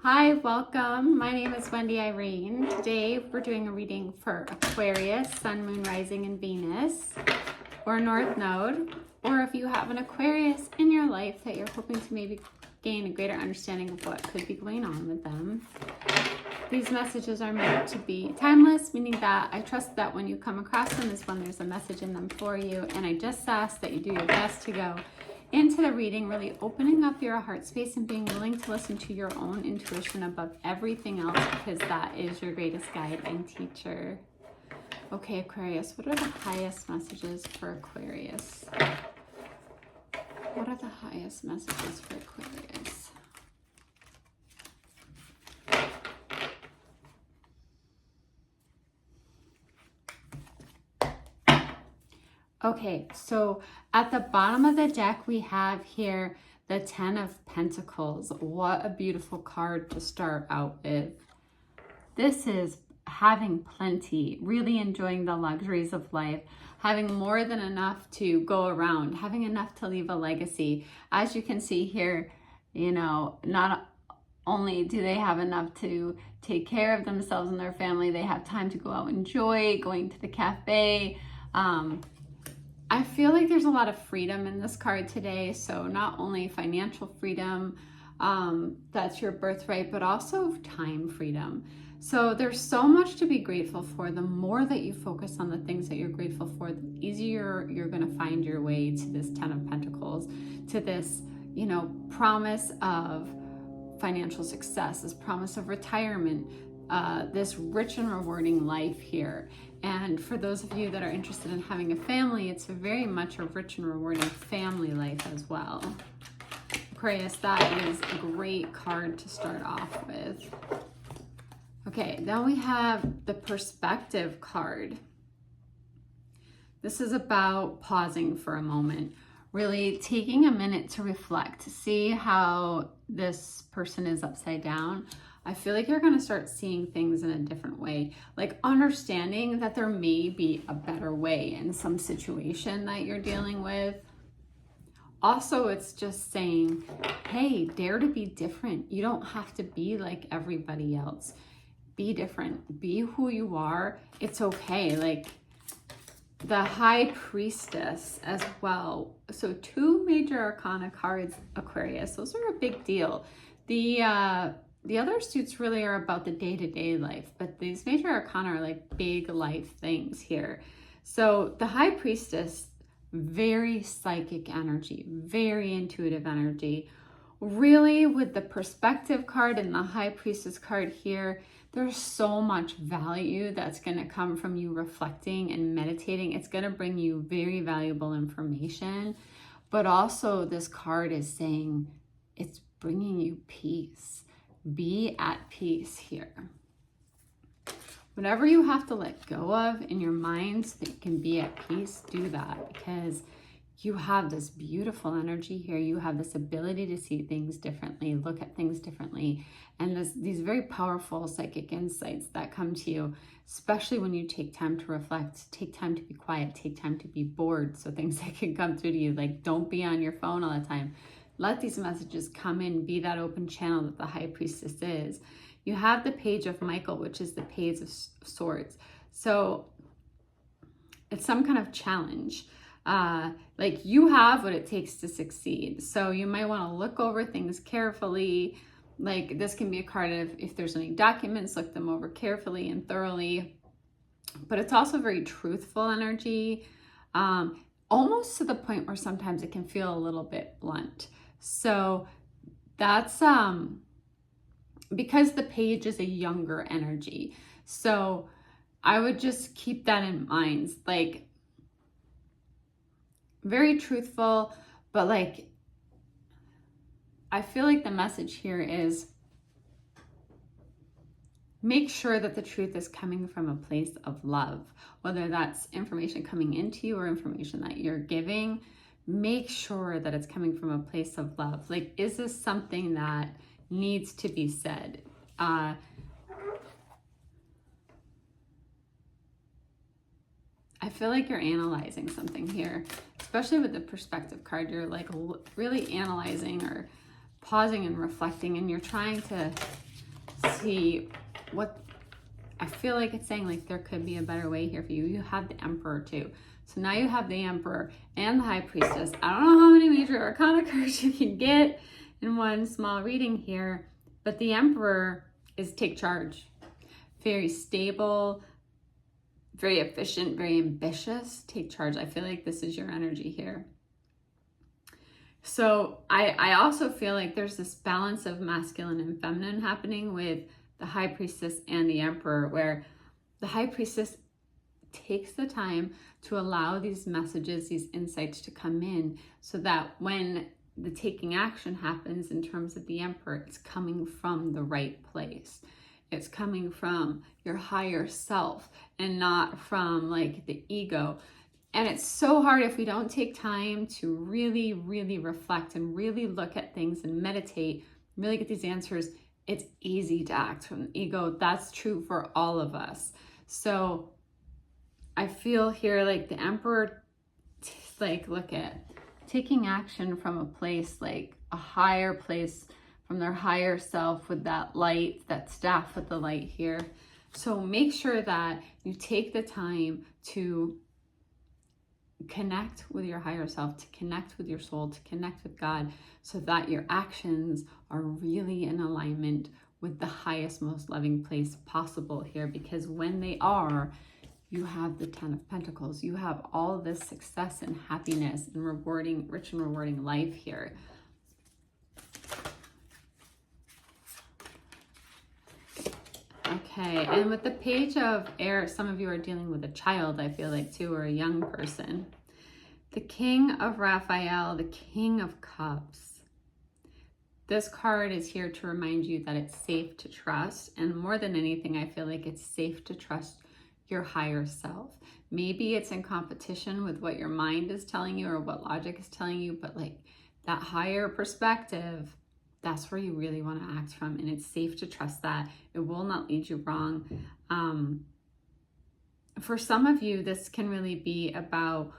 Hi, welcome. My name is Wendy Irene. Today we're doing a reading for Aquarius, Sun, Moon, Rising, and Venus, or North Node, or if you have an Aquarius in your life that you're hoping to maybe gain a greater understanding of what could be going on with them. These messages are meant to be timeless, meaning that I trust that when you come across them is when there's a message in them for you, and I just ask that you do your best to go into the reading, really opening up your heart space and being willing to listen to your own intuition above everything else, because that is your greatest guide and teacher. Okay, Aquarius, what are the highest messages for Aquarius? What are the highest messages for Aquarius? Okay, so at the bottom of the deck, we have here the 10 of Pentacles. What a beautiful card to start out with. This is having plenty, really enjoying the luxuries of life, having more than enough to go around, having enough to leave a legacy. As you can see here, you know, not only do they have enough to take care of themselves and their family, they have time to go out and enjoy going to the cafe. I feel like there's a lot of freedom in this card today. So not only financial freedom, that's your birthright, but also time freedom. So there's so much to be grateful for. The more that you focus on the things that you're grateful for, the easier you're going to find your way to this 10 of Pentacles, to this, you know, promise of financial success, this promise of retirement, this rich and rewarding life here. And for those of you that are interested in having a family, it's very much a rich and rewarding family life as well. Aquarius, that is a great card to start off with. Okay, then we have the Perspective card. This is about pausing for a moment, really taking a minute to reflect, to see how this person is upside down. I feel like you're going to start seeing things in a different way, like understanding that there may be a better way in some situation that you're dealing with. Also, it's just saying, hey, dare to be different. You don't have to be like everybody else. Be different. Be who you are. It's okay. Like the High Priestess as well. So 2 major arcana cards, Aquarius. Those are a big deal. The other suits really are about the day-to-day life, but these major arcana are like big life things here. So the High Priestess, very psychic energy, very intuitive energy. Really, with the Perspective card and the High Priestess card here, there's so much value that's going to come from you reflecting and meditating. It's going to bring you very valuable information, but also this card is saying it's bringing you peace. Be at peace here. Whatever you have to let go of in your mind so that you can be at peace, do that, because you have this beautiful energy here. You have this ability to see things differently, look at things differently, and these very powerful psychic insights that come to you, especially when you take time to reflect, take time to be quiet, take time to be bored, so things that can come through to you, like don't be on your phone all the time. Let these messages come in, be that open channel that the High Priestess is. You have the Page of Michael, which is the Page of Swords. So it's some kind of challenge. Like you have what it takes to succeed. So you might want to look over things carefully. Like this can be a card of, if there's any documents, look them over carefully and thoroughly. But it's also very truthful energy, almost to the point where sometimes it can feel a little bit blunt. So that's because the Page is a younger energy. So I would just keep that in mind. Like very truthful, but like I feel like the message here is make sure that the truth is coming from a place of love, whether that's information coming into you or information that you're giving. Make sure that it's coming from a place of love. Like, is this something that needs to be said? I feel like you're analyzing something here, especially with the Perspective card. You're like really analyzing or pausing and reflecting, and you're trying to see what I feel like it's saying, like there could be a better way here for you. You have the Emperor too. So now you have the Emperor and the High Priestess. I don't know how many major arcana cards you can get in one small reading here, but the Emperor is take charge. Very stable, very efficient, very ambitious. Take charge. I feel like this is your energy here. So I also feel like there's this balance of masculine and feminine happening with the High Priestess and the Emperor, where the High Priestess takes the time to allow these messages, these insights to come in, so that when the taking action happens in terms of the Emperor, it's coming from the right place. It's coming from your higher self and not from like the ego. And it's so hard if we don't take time to really, really reflect and really look at things and meditate, really get these answers. It's easy to act from the ego. That's true for all of us. So I feel here like the Emperor, like look at taking action from a place, like a higher place, from their higher self with that light, that staff with the light here. So make sure that you take the time to connect with your higher self, to connect with your soul, to connect with God, so that your actions are really in alignment with the highest, most loving place possible here. Because when they are, you have the 10 of Pentacles. You have all this success and happiness and rewarding, rich and rewarding life here. Okay, and with the Page of Air, some of you are dealing with a child, I feel like, too, or a young person. The King of Raphael, the King of Cups. This card is here to remind you that it's safe to trust. And more than anything, I feel like it's safe to trust your higher self. Maybe it's in competition with what your mind is telling you or what logic is telling you, but like that higher perspective, that's where you really want to act from. And it's safe to trust that. It will not lead you wrong. For some of you, this can really be about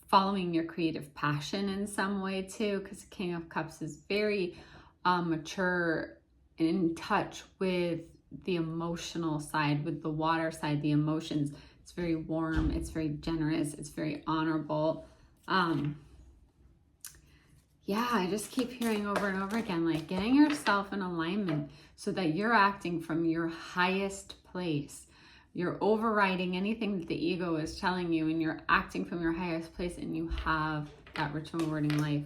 following your creative passion in some way too, because the King of Cups is very mature and in touch with the emotional side, with the water side, the emotions. It's very warm, it's very generous, it's very honorable. Yeah, I just keep hearing over and over again, like getting yourself in alignment so that you're acting from your highest place. You're overriding anything that the ego is telling you, and you're acting from your highest place, and you have that rich and rewarding life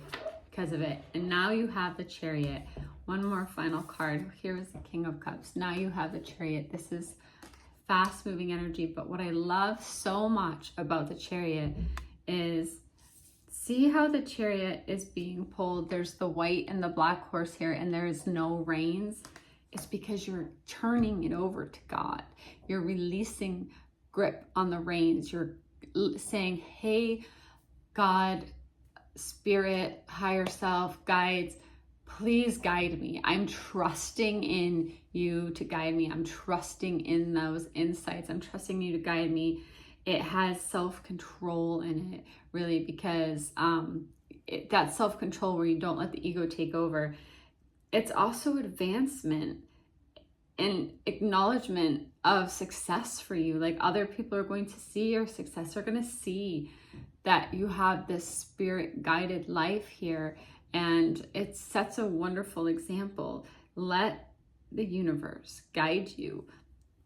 because of it. And now you have the Chariot. One more final card. Here is the King of Cups. Now you have the Chariot. This is fast moving energy, but what I love so much about the Chariot is, see how the Chariot is being pulled. There's the white and the black horse here, and there's no reins. It's because you're turning it over to God. You're releasing grip on the reins. You're saying, hey, God, spirit, higher self, guides, please guide me. I'm trusting in you to guide me. I'm trusting in those insights. I'm trusting you to guide me. It has self-control in it, really, because that self-control where you don't let the ego take over. It's also advancement and acknowledgement of success for you. Like other people are going to see your success. They're going to see that you have this spirit-guided life here, and it sets a wonderful example. Let the universe guide you.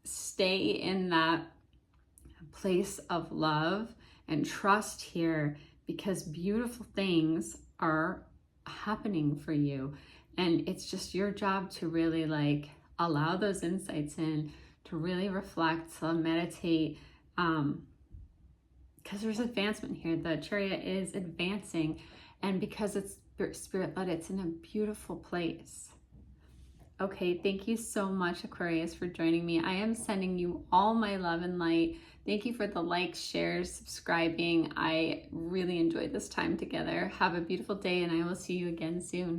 Stay in that place of love and trust here, because beautiful things are happening for you. And it's just your job to really like allow those insights in, to really reflect, to meditate, because there's advancement here. The Chariot is advancing, and because it's spirit-led, it's in a beautiful place. Okay, thank you so much, Aquarius, for joining me. I am sending you all my love and light. Thank you for the likes, shares, subscribing. I really enjoyed this time together. Have a beautiful day, and I will see you again soon.